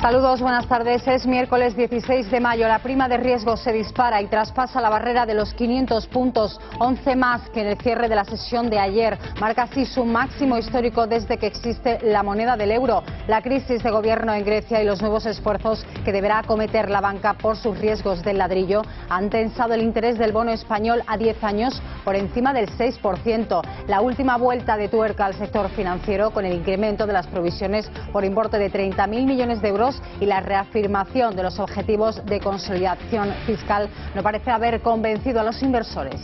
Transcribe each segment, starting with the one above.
Saludos, buenas tardes. Es miércoles 16 de mayo. La prima de riesgo se dispara y traspasa la barrera de los 500 puntos, 11 más que en el cierre de la sesión de ayer. Marca así su máximo histórico desde que existe la moneda del euro. La crisis de gobierno en Grecia y los nuevos esfuerzos que deberá acometer la banca por sus riesgos del ladrillo han tensado el interés del bono español a 10 años por encima del 6%. La última vuelta de tuerca al sector financiero con el incremento de las provisiones por importe de 30.000 millones de euros y la reafirmación de los objetivos de consolidación fiscal no parece haber convencido a los inversores.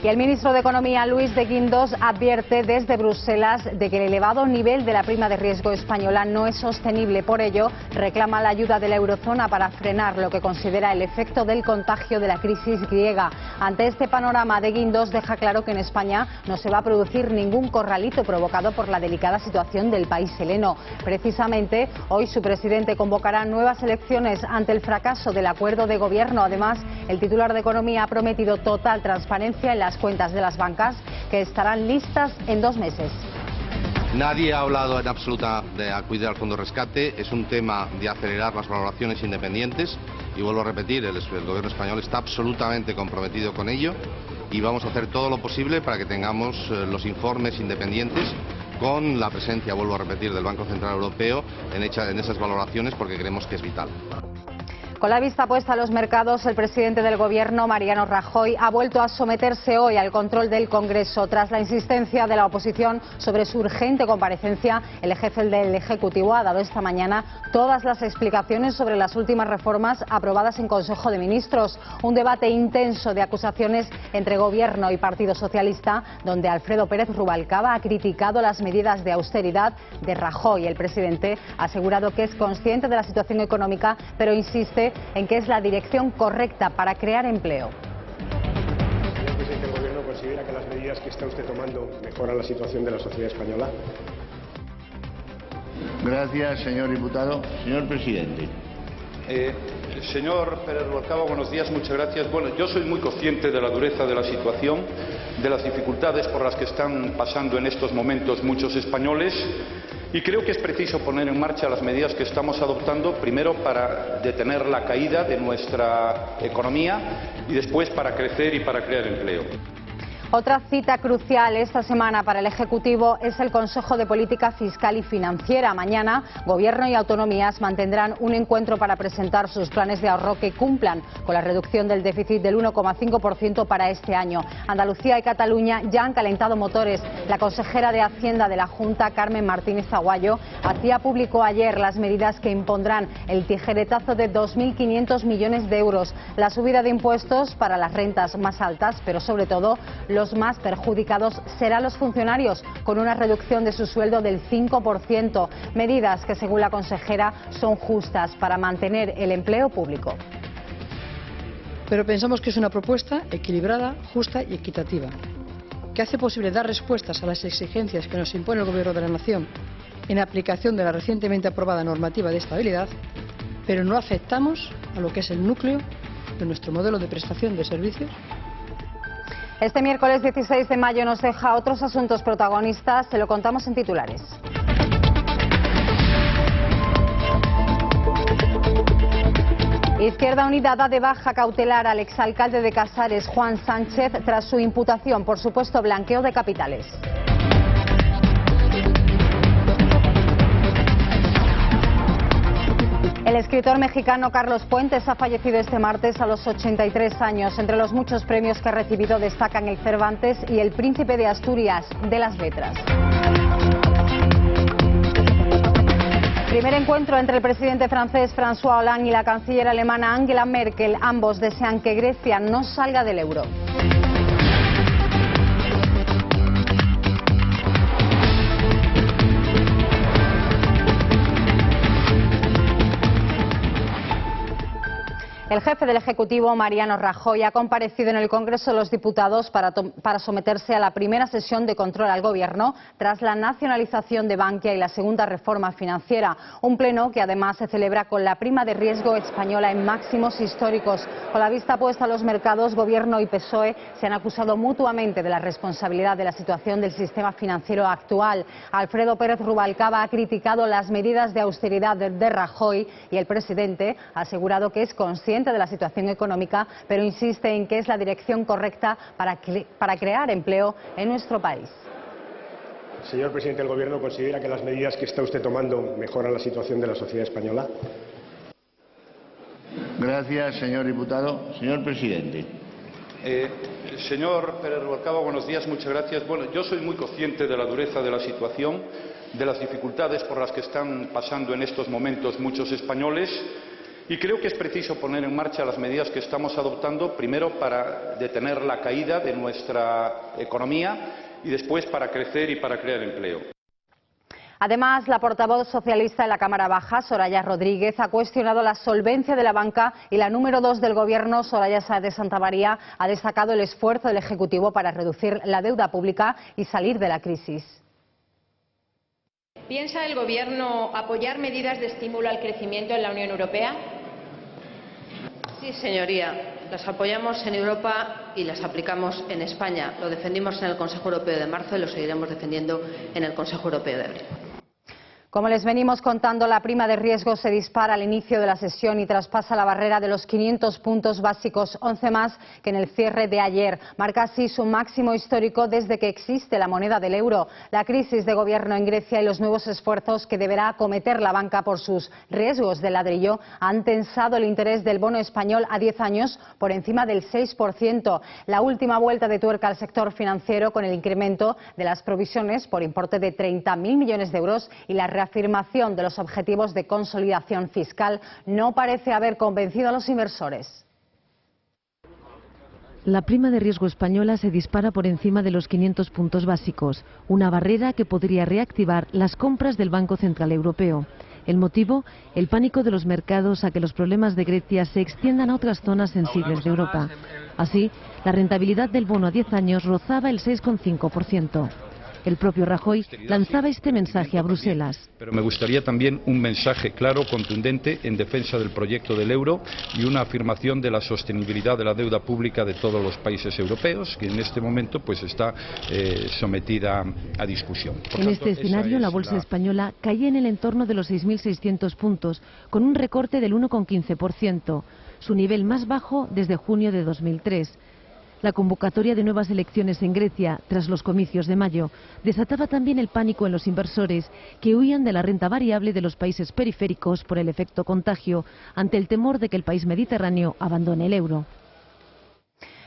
Y el ministro de Economía, Luis de Guindos, advierte desde Bruselas de que el elevado nivel de la prima de riesgo española no es sostenible. Por ello, reclama la ayuda de la eurozona para frenar lo que considera el efecto del contagio de la crisis griega. Ante este panorama, de Guindos deja claro que en España no se va a producir ningún corralito provocado por la delicada situación del país heleno. Precisamente, hoy su presidente convocará nuevas elecciones ante el fracaso del acuerdo de gobierno. Además, el titular de Economía ha prometido total transparencia en las cuentas de las bancas, que estarán listas en 2 meses. Nadie ha hablado en absoluta de acudir al fondo de rescate. Es un tema de acelerar las valoraciones independientes y vuelvo a repetir, el gobierno español está absolutamente comprometido con ello y vamos a hacer todo lo posible para que tengamos los informes independientes con la presencia, vuelvo a repetir, del Banco Central Europeo en esas valoraciones, porque creemos que es vital. Con la vista puesta a los mercados, el presidente del Gobierno, Mariano Rajoy, ha vuelto a someterse hoy al control del Congreso. Tras la insistencia de la oposición sobre su urgente comparecencia, el jefe del Ejecutivo ha dado esta mañana todas las explicaciones sobre las últimas reformas aprobadas en Consejo de Ministros. Un debate intenso de acusaciones entre Gobierno y Partido Socialista, donde Alfredo Pérez Rubalcaba ha criticado las medidas de austeridad de Rajoy. El presidente ha asegurado que es consciente de la situación económica, pero insiste en que es la dirección correcta para crear empleo. Señor presidente del Gobierno, ¿considera que las medidas que está usted tomando mejoran la situación de la sociedad española? Gracias, señor diputado. Señor presidente. Señor Pérez Rubalcaba, buenos días, muchas gracias. Bueno, yo soy muy consciente de la dureza de la situación, de las dificultades por las que están pasando en estos momentos muchos españoles. Y creo que es preciso poner en marcha las medidas que estamos adoptando, primero para detener la caída de nuestra economía y después para crecer y para crear empleo. Otra cita crucial esta semana para el Ejecutivo es el Consejo de Política Fiscal y Financiera. Mañana, Gobierno y autonomías mantendrán un encuentro para presentar sus planes de ahorro que cumplan con la reducción del déficit del 1,5% para este año. Andalucía y Cataluña ya han calentado motores. La consejera de Hacienda de la Junta, Carmen Martínez Aguayo, hacía público ayer las medidas que impondrán el tijeretazo de 2.500 millones de euros, la subida de impuestos para las rentas más altas, pero sobre todo los más perjudicados serán los funcionarios, con una reducción de su sueldo del 5%. Medidas que, según la consejera, son justas para mantener el empleo público. Pero pensamos que es una propuesta equilibrada, justa y equitativa, que hace posible dar respuestas a las exigencias que nos impone el Gobierno de la Nación en aplicación de la recientemente aprobada normativa de estabilidad, pero no afectamos a lo que es el núcleo de nuestro modelo de prestación de servicios. Este miércoles 16 de mayo nos deja otros asuntos protagonistas, se lo contamos en titulares. Izquierda Unida da de baja cautelar al exalcalde de Casares, Juan Sánchez, tras su imputación por supuesto blanqueo de capitales. El escritor mexicano Carlos Fuentes ha fallecido este martes a los 83 años. Entre los muchos premios que ha recibido destacan el Cervantes y el Príncipe de Asturias de las Letras. Primer encuentro entre el presidente francés François Hollande y la canciller alemana Angela Merkel. Ambos desean que Grecia no salga del euro. El jefe del Ejecutivo, Mariano Rajoy, ha comparecido en el Congreso de los Diputados para someterse a la primera sesión de control al Gobierno tras la nacionalización de Bankia y la segunda reforma financiera. Un pleno que además se celebra con la prima de riesgo española en máximos históricos. Con la vista puesta a los mercados, Gobierno y PSOE se han acusado mutuamente de la responsabilidad de la situación del sistema financiero actual. Alfredo Pérez Rubalcaba ha criticado las medidas de austeridad de Rajoy y el presidente ha asegurado que es consciente de la situación económica, pero insiste en que es la dirección correcta para crear empleo en nuestro país. Señor presidente del Gobierno, ¿considera que las medidas que está usted tomando mejoran la situación de la sociedad española? Gracias, señor diputado. Señor presidente. Señor Pérez Rubalcaba, buenos días, muchas gracias. Bueno, yo soy muy consciente de la dureza de la situación, de las dificultades por las que están pasando en estos momentos muchos españoles. Y creo que es preciso poner en marcha las medidas que estamos adoptando, primero para detener la caída de nuestra economía y después para crecer y para crear empleo. Además, la portavoz socialista de la Cámara Baja, Soraya Rodríguez, ha cuestionado la solvencia de la banca y la número 2 del Gobierno, Soraya Sáez de Santamaría, ha destacado el esfuerzo del Ejecutivo para reducir la deuda pública y salir de la crisis. ¿Piensa el Gobierno apoyar medidas de estímulo al crecimiento en la Unión Europea? Sí, señoría. Las apoyamos en Europa y las aplicamos en España. Lo defendimos en el Consejo Europeo de marzo y lo seguiremos defendiendo en el Consejo Europeo de abril. Como les venimos contando, la prima de riesgo se dispara al inicio de la sesión y traspasa la barrera de los 500 puntos básicos, 11 más que en el cierre de ayer. Marca así su máximo histórico desde que existe la moneda del euro. La crisis de gobierno en Grecia y los nuevos esfuerzos que deberá acometer la banca por sus riesgos de ladrillo han tensado el interés del bono español a 10 años por encima del 6%. La última vuelta de tuerca al sector financiero con el incremento de las provisiones por importe de 30.000 millones de euros y la reafirmación de los objetivos de consolidación fiscal no parece haber convencido a los inversores. La prima de riesgo española se dispara por encima de los 500 puntos básicos, una barrera que podría reactivar las compras del Banco Central Europeo. El motivo, el pánico de los mercados a que los problemas de Grecia se extiendan a otras zonas sensibles de Europa. Así, la rentabilidad del bono a 10 años rozaba el 6,5%. El propio Rajoy lanzaba este mensaje a Bruselas. Pero me gustaría también un mensaje claro, contundente, en defensa del proyecto del euro y una afirmación de la sostenibilidad de la deuda pública de todos los países europeos, que en este momento pues está sometida a discusión. En este escenario, la bolsa española caía en el entorno de los 6.600 puntos, con un recorte del 1,15%, su nivel más bajo desde junio de 2003. La convocatoria de nuevas elecciones en Grecia, tras los comicios de mayo, desataba también el pánico en los inversores que huían de la renta variable de los países periféricos por el efecto contagio, ante el temor de que el país mediterráneo abandone el euro.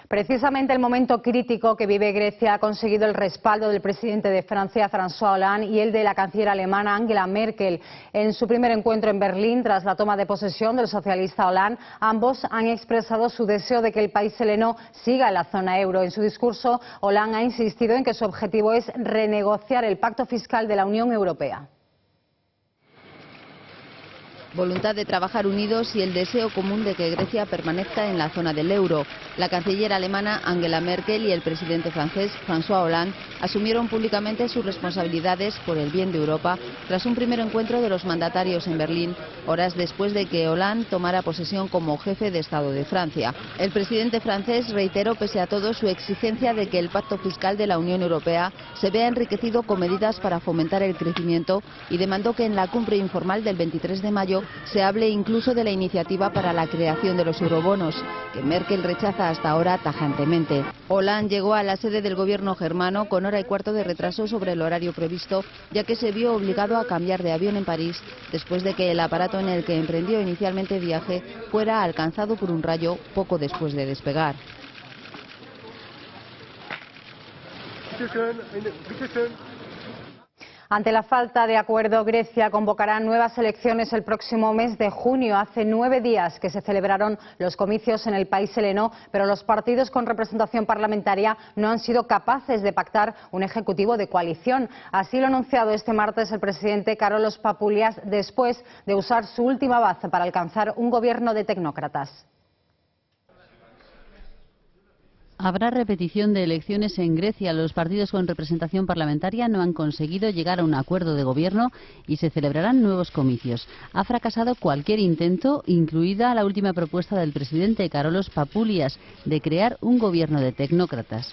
Precisamente el momento crítico que vive Grecia ha conseguido el respaldo del presidente de Francia, François Hollande, y el de la canciller alemana, Angela Merkel. En su primer encuentro en Berlín, tras la toma de posesión del socialista Hollande, ambos han expresado su deseo de que el país heleno siga en la zona euro. En su discurso, Hollande ha insistido en que su objetivo es renegociar el pacto fiscal de la Unión Europea. Voluntad de trabajar unidos y el deseo común de que Grecia permanezca en la zona del euro. La canciller alemana Angela Merkel y el presidente francés François Hollande asumieron públicamente sus responsabilidades por el bien de Europa tras un primer encuentro de los mandatarios en Berlín, horas después de que Hollande tomara posesión como jefe de Estado de Francia. El presidente francés reiteró pese a todo su exigencia de que el pacto fiscal de la Unión Europea se vea enriquecido con medidas para fomentar el crecimiento y demandó que en la cumbre informal del 23 de mayo se hable incluso de la iniciativa para la creación de los eurobonos, que Merkel rechaza hasta ahora tajantemente. Hollande llegó a la sede del gobierno germano con hora y cuarto de retraso sobre el horario previsto, ya que se vio obligado a cambiar de avión en París después de que el aparato en el que emprendió inicialmente viaje fuera alcanzado por un rayo poco después de despegar. Ante la falta de acuerdo, Grecia convocará nuevas elecciones el próximo mes de junio. Hace 9 días que se celebraron los comicios en el país heleno, pero los partidos con representación parlamentaria no han sido capaces de pactar un ejecutivo de coalición. Así lo ha anunciado este martes el presidente Carolus Papoulias después de usar su última baza para alcanzar un gobierno de tecnócratas. Habrá repetición de elecciones en Grecia. Los partidos con representación parlamentaria no han conseguido llegar a un acuerdo de gobierno y se celebrarán nuevos comicios. Ha fracasado cualquier intento, incluida la última propuesta del presidente Karolos Papoulias de crear un gobierno de tecnócratas.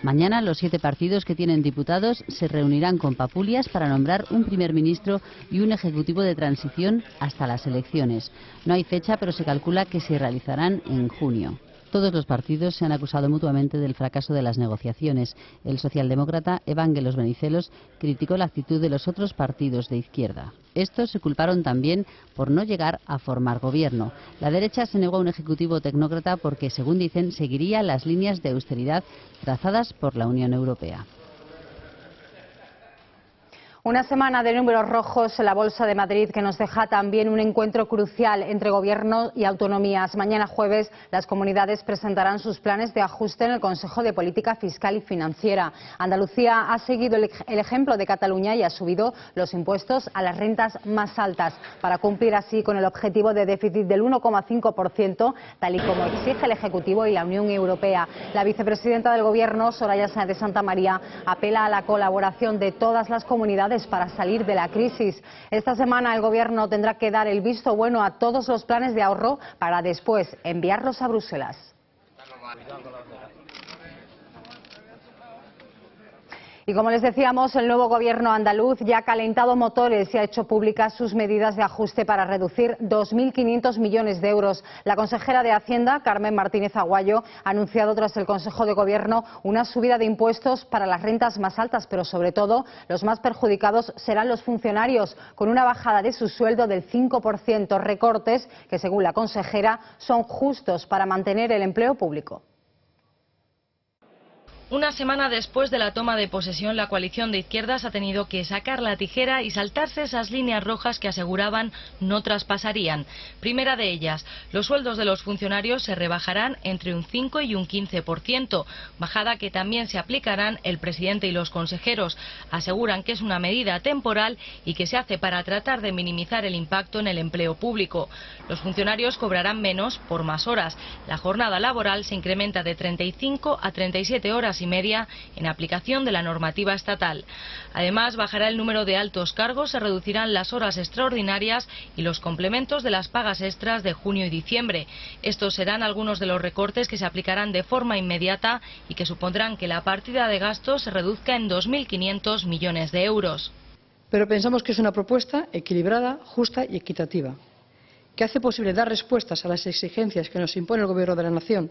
Mañana los 7 partidos que tienen diputados se reunirán con Papoulias para nombrar un primer ministro y un ejecutivo de transición hasta las elecciones. No hay fecha, pero se calcula que se realizarán en junio. Todos los partidos se han acusado mutuamente del fracaso de las negociaciones. El socialdemócrata Evangelos Venizelos criticó la actitud de los otros partidos de izquierda. Estos se culparon también por no llegar a formar gobierno. La derecha se negó a un ejecutivo tecnócrata porque, según dicen, seguiría las líneas de austeridad trazadas por la Unión Europea. Una semana de números rojos en la Bolsa de Madrid que nos deja también un encuentro crucial entre Gobierno y autonomías. Mañana jueves las comunidades presentarán sus planes de ajuste en el Consejo de Política Fiscal y Financiera. Andalucía ha seguido el ejemplo de Cataluña y ha subido los impuestos a las rentas más altas para cumplir así con el objetivo de déficit del 1,5%, tal y como exige el Ejecutivo y la Unión Europea. La vicepresidenta del Gobierno, Soraya Sáenz de Santamaría, apela a la colaboración de todas las comunidades para salir de la crisis. Esta semana el Gobierno tendrá que dar el visto bueno a todos los planes de ahorro para después enviarlos a Bruselas. Y como les decíamos, el nuevo Gobierno andaluz ya ha calentado motores y ha hecho públicas sus medidas de ajuste para reducir 2.500 millones de euros. La consejera de Hacienda, Carmen Martínez Aguayo, ha anunciado tras el Consejo de Gobierno una subida de impuestos para las rentas más altas, pero sobre todo los más perjudicados serán los funcionarios, con una bajada de su sueldo del 5%, recortes que, según la consejera, son justos para mantener el empleo público. Una semana después de la toma de posesión, la coalición de izquierdas ha tenido que sacar la tijera y saltarse esas líneas rojas que aseguraban no traspasarían. Primera de ellas, los sueldos de los funcionarios se rebajarán entre un 5 y un 15%, bajada que también se aplicarán el presidente y los consejeros. Aseguran que es una medida temporal y que se hace para tratar de minimizar el impacto en el empleo público. Los funcionarios cobrarán menos por más horas. La jornada laboral se incrementa de 35 a 37 horas y media en aplicación de la normativa estatal. Además, bajará el número de altos cargos, se reducirán las horas extraordinarias y los complementos de las pagas extras de junio y diciembre. Estos serán algunos de los recortes que se aplicarán de forma inmediata y que supondrán que la partida de gastos se reduzca en 2.500 millones de euros. Pero pensamos que es una propuesta equilibrada, justa y equitativa, que hace posible dar respuestas a las exigencias que nos impone el Gobierno de la Nación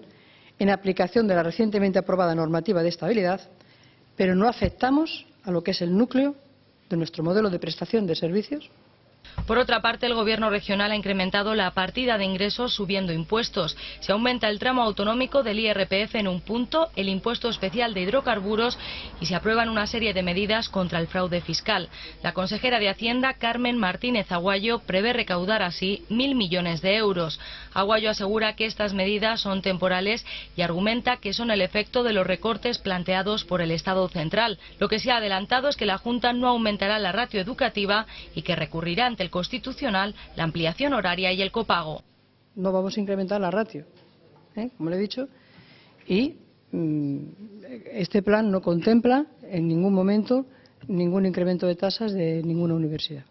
en aplicación de la recientemente aprobada normativa de estabilidad, pero no afectamos a lo que es el núcleo de nuestro modelo de prestación de servicios. Por otra parte, el Gobierno regional ha incrementado la partida de ingresos subiendo impuestos. Se aumenta el tramo autonómico del IRPF en un punto, el impuesto especial de hidrocarburos y se aprueban una serie de medidas contra el fraude fiscal. La consejera de Hacienda, Carmen Martínez Aguayo, prevé recaudar así 1.000 millones de euros. Aguayo asegura que estas medidas son temporales y argumenta que son el efecto de los recortes planteados por el Estado central. Lo que se ha adelantado es que la Junta no aumentará la ratio educativa y que recurrirá ante el Constitucional la ampliación horaria y el copago. No vamos a incrementar la ratio, como le he dicho, y este plan no contempla en ningún momento ningún incremento de tasas de ninguna universidad.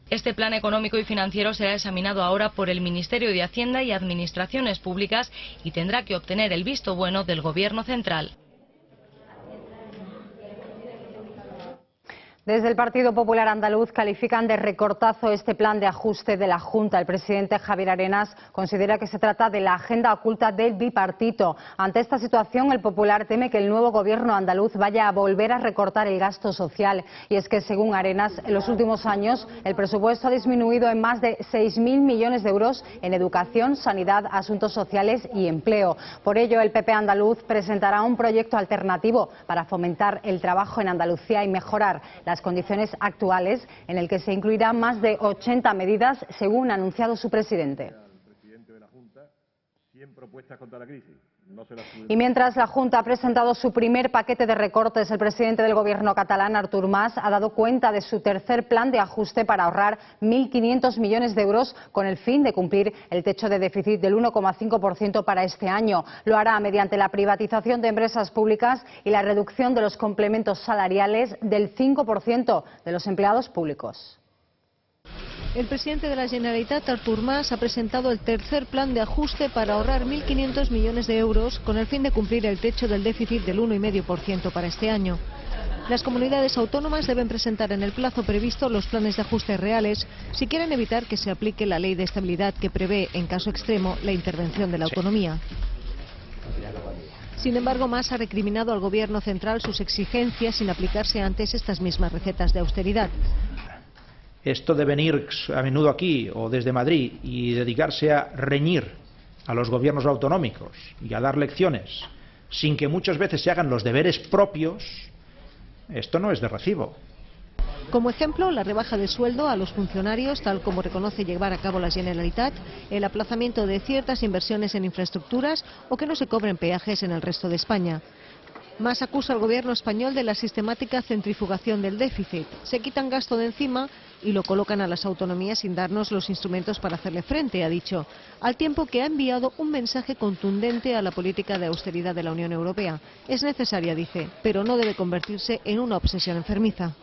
Este plan económico y financiero será examinado ahora por el Ministerio de Hacienda y Administraciones Públicas y tendrá que obtener el visto bueno del Gobierno central. Desde el Partido Popular Andaluz califican de recortazo este plan de ajuste de la Junta. El presidente Javier Arenas considera que se trata de la agenda oculta del bipartito. Ante esta situación, el Popular teme que el nuevo gobierno andaluz vaya a volver a recortar el gasto social. Y es que, según Arenas, en los últimos años el presupuesto ha disminuido en más de 6.000 millones de euros en educación, sanidad, asuntos sociales y empleo. Por ello, el PP andaluz presentará un proyecto alternativo para fomentar el trabajo en Andalucía y mejorar las condiciones actuales, en el que se incluirán más de 80 medidas, según ha anunciado su presidente. El presidente de la Junta, 100 propuestas contra la crisis. Y mientras la Junta ha presentado su primer paquete de recortes, el presidente del gobierno catalán, Artur Mas, ha dado cuenta de su tercer plan de ajuste para ahorrar 1.500 millones de euros con el fin de cumplir el techo de déficit del 1,5% para este año. Lo hará mediante la privatización de empresas públicas y la reducción de los complementos salariales del 5% de los empleados públicos. El presidente de la Generalitat, Artur Mas, ha presentado el tercer plan de ajuste para ahorrar 1.500 millones de euros con el fin de cumplir el techo del déficit del 1,5% para este año. Las comunidades autónomas deben presentar en el plazo previsto los planes de ajuste reales si quieren evitar que se aplique la ley de estabilidad que prevé, en caso extremo, la intervención de la autonomía. Sin embargo, Mas ha recriminado al gobierno central sus exigencias sin aplicarse antes estas mismas recetas de austeridad. Esto de venir a menudo aquí o desde Madrid y dedicarse a reñir a los gobiernos autonómicos y a dar lecciones sin que muchas veces se hagan los deberes propios, esto no es de recibo. Como ejemplo, la rebaja de sueldo a los funcionarios, tal como reconoce llevar a cabo la Generalitat, el aplazamiento de ciertas inversiones en infraestructuras o que no se cobren peajes en el resto de España. Mas acusa al gobierno español de la sistemática centrifugación del déficit. Se quitan gasto de encima y lo colocan a las autonomías sin darnos los instrumentos para hacerle frente, ha dicho, al tiempo que ha enviado un mensaje contundente a la política de austeridad de la Unión Europea. Es necesaria, dice, pero no debe convertirse en una obsesión enfermiza.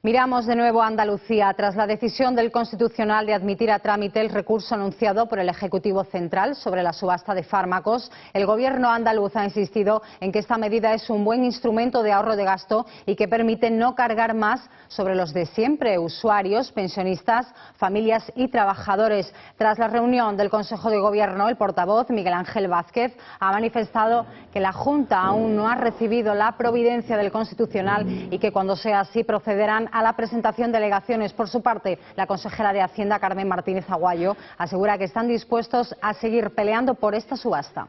Miramos de nuevo a Andalucía. Tras la decisión del Constitucional de admitir a trámite el recurso anunciado por el Ejecutivo Central sobre la subasta de fármacos, el Gobierno andaluz ha insistido en que esta medida es un buen instrumento de ahorro de gasto y que permite no cargar más sobre los de siempre, usuarios, pensionistas, familias y trabajadores. Tras la reunión del Consejo de Gobierno, el portavoz Miguel Ángel Vázquez ha manifestado que la Junta aún no ha recibido la providencia del Constitucional y que cuando sea así procederán a la presentación de alegaciones. Por su parte, la consejera de Hacienda, Carmen Martínez Aguayo, asegura que están dispuestos a seguir peleando por esta subasta.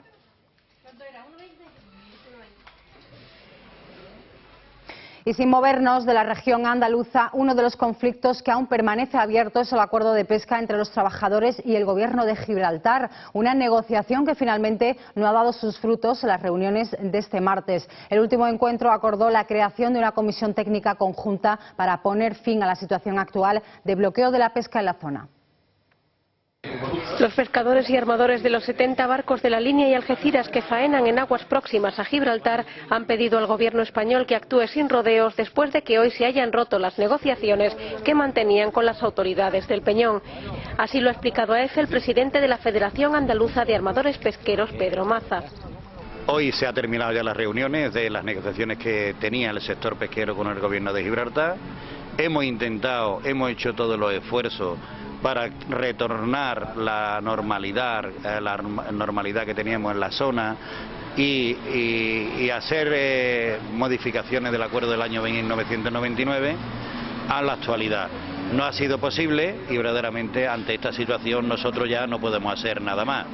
Y sin movernos de la región andaluza, uno de los conflictos que aún permanece abierto es el acuerdo de pesca entre los trabajadores y el Gobierno de Gibraltar, una negociación que finalmente no ha dado sus frutos en las reuniones de este martes. El último encuentro acordó la creación de una comisión técnica conjunta para poner fin a la situación actual de bloqueo de la pesca en la zona. Los pescadores y armadores de los 70 barcos de la línea y Algeciras que faenan en aguas próximas a Gibraltar han pedido al gobierno español que actúe sin rodeos después de que hoy se hayan roto las negociaciones que mantenían con las autoridades del Peñón. Así lo ha explicado a EFE el presidente de la Federación Andaluza de Armadores Pesqueros, Pedro Maza. Hoy se han terminado ya las reuniones de las negociaciones que tenía el sector pesquero con el gobierno de Gibraltar. Hemos hecho todos los esfuerzos para retornar la normalidad que teníamos en la zona y hacer modificaciones del acuerdo del año 1999 a la actualidad. No ha sido posible y verdaderamente ante esta situación nosotros ya no podemos hacer nada más.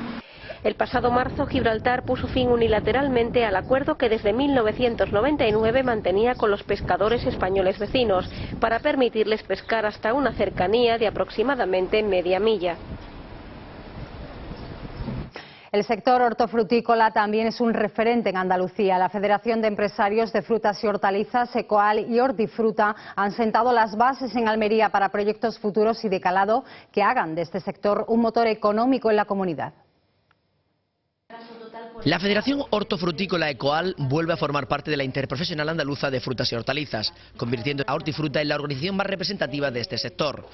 El pasado marzo, Gibraltar puso fin unilateralmente al acuerdo que desde 1999 mantenía con los pescadores españoles vecinos, para permitirles pescar hasta una cercanía de aproximadamente media milla. El sector hortofrutícola también es un referente en Andalucía. La Federación de Empresarios de Frutas y Hortalizas, Ecoal y Hortifruta, han sentado las bases en Almería para proyectos futuros y de calado que hagan de este sector un motor económico en la comunidad. La Federación Hortofrutícola Ecoal vuelve a formar parte de la Interprofesional Andaluza de Frutas y Hortalizas, convirtiendo a Hortifruta en la organización más representativa de este sector.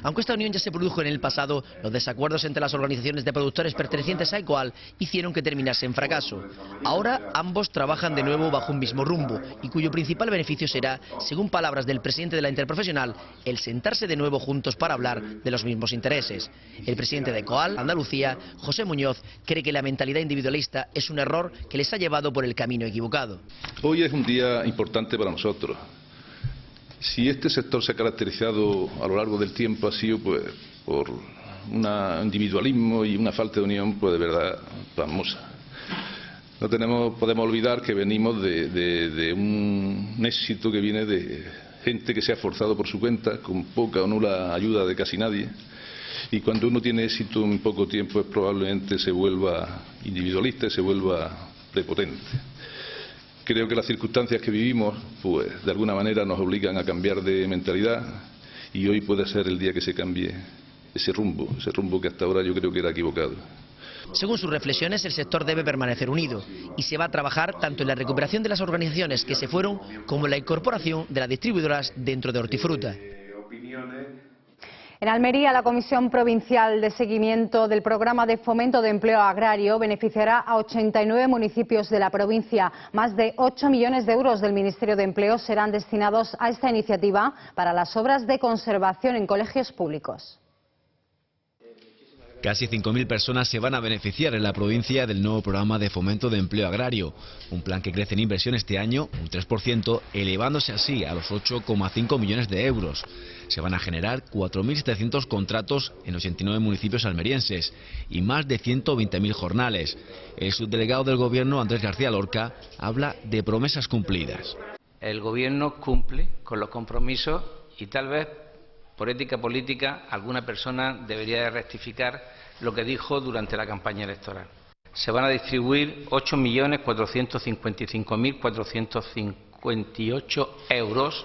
Aunque esta unión ya se produjo en el pasado, los desacuerdos entre las organizaciones de productores pertenecientes a Ecoal hicieron que terminase en fracaso. Ahora ambos trabajan de nuevo bajo un mismo rumbo y cuyo principal beneficio será, según palabras del presidente de la Interprofesional, el sentarse de nuevo juntos para hablar de los mismos intereses. El presidente de Ecoal, Andalucía, José Muñoz, cree que la mentalidad individualista es un error que les ha llevado por el camino equivocado. Hoy es un día importante para nosotros. Si este sector se ha caracterizado a lo largo del tiempo ha sido pues por un individualismo y una falta de unión pues de verdad pasmosa. No podemos olvidar que venimos de un éxito que viene de gente que se ha esforzado por su cuenta, con poca o nula ayuda de casi nadie, Y cuando uno tiene éxito en poco tiempo, probablemente se vuelva individualista y se vuelva prepotente. Creo que las circunstancias que vivimos, pues de alguna manera nos obligan a cambiar de mentalidad, y hoy puede ser el día que se cambie ese rumbo que hasta ahora yo creo que era equivocado. Según sus reflexiones, el sector debe permanecer unido y se va a trabajar tanto en la recuperación de las organizaciones que se fueron como en la incorporación de las distribuidoras dentro de Hortifruta. En Almería, la Comisión Provincial de Seguimiento del Programa de Fomento de Empleo Agrario beneficiará a 89 municipios de la provincia. Más de 8 millones de euros del Ministerio de Empleo serán destinados a esta iniciativa para las obras de conservación en colegios públicos. Casi 5.000 personas se van a beneficiar en la provincia del nuevo programa de fomento de empleo agrario, un plan que crece en inversión este año un 3%, elevándose así a los 8,5 millones de euros. Se van a generar 4.700 contratos en 89 municipios almerienses y más de 120.000 jornales. El subdelegado del Gobierno, Andrés García Lorca, habla de promesas cumplidas. El Gobierno cumple con los compromisos y tal vez por ética política, alguna persona debería de rectificar lo que dijo durante la campaña electoral. Se van a distribuir 8.455.458 euros,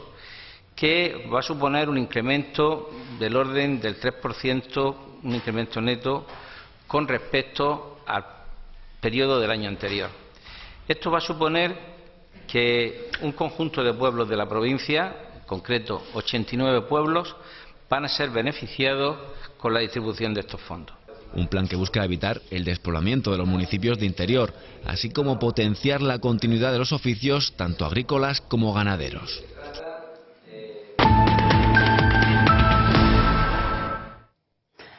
que va a suponer un incremento del orden del 3%, un incremento neto con respecto al periodo del año anterior. Esto va a suponer que un conjunto de pueblos de la provincia, en concreto 89 pueblos, van a ser beneficiados con la distribución de estos fondos. Un plan que busca evitar el despoblamiento de los municipios de interior, así como potenciar la continuidad de los oficios, tanto agrícolas como ganaderos.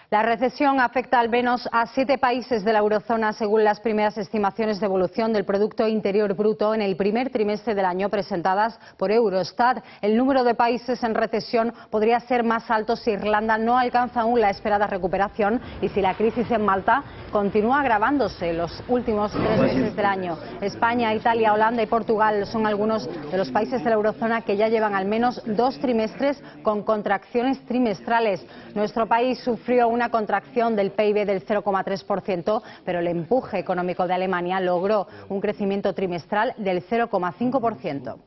La recesión afecta al menos a 7 países de la eurozona, según las primeras estimaciones de evolución del Producto Interior Bruto en el primer trimestre del año presentadas por Eurostat. El número de países en recesión podría ser más alto si Irlanda no alcanza aún la esperada recuperación y si la crisis en Malta continúa agravándose los últimos 3 meses del año. España, Italia, Holanda y Portugal son algunos de los países de la eurozona que ya llevan al menos 2 trimestres con contracciones trimestrales. Nuestro país sufrió una contracción del PIB del 0,3%, pero el empuje económico de Alemania logró un crecimiento trimestral del 0,5%.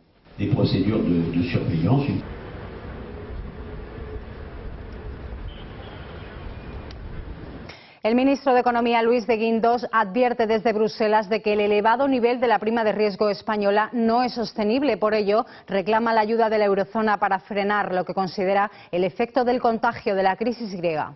El ministro de Economía, Luis de Guindos, advierte desde Bruselas de que el elevado nivel de la prima de riesgo española no es sostenible. Por ello, reclama la ayuda de la eurozona para frenar lo que considera el efecto del contagio de la crisis griega.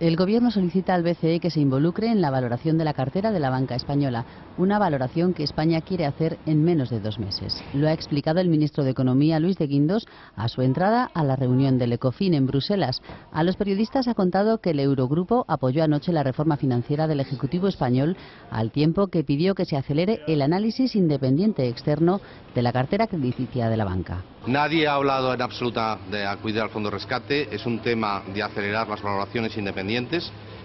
El Gobierno solicita al BCE que se involucre en la valoración de la cartera de la banca española, una valoración que España quiere hacer en menos de 2 meses. Lo ha explicado el ministro de Economía, Luis de Guindos, a su entrada a la reunión del Ecofin en Bruselas. A los periodistas ha contado que el Eurogrupo apoyó anoche la reforma financiera del Ejecutivo español, al tiempo que pidió que se acelere el análisis independiente externo de la cartera crediticia de la banca. Nadie ha hablado en absoluta de acudir al fondo de rescate, es un tema de acelerar las valoraciones independientes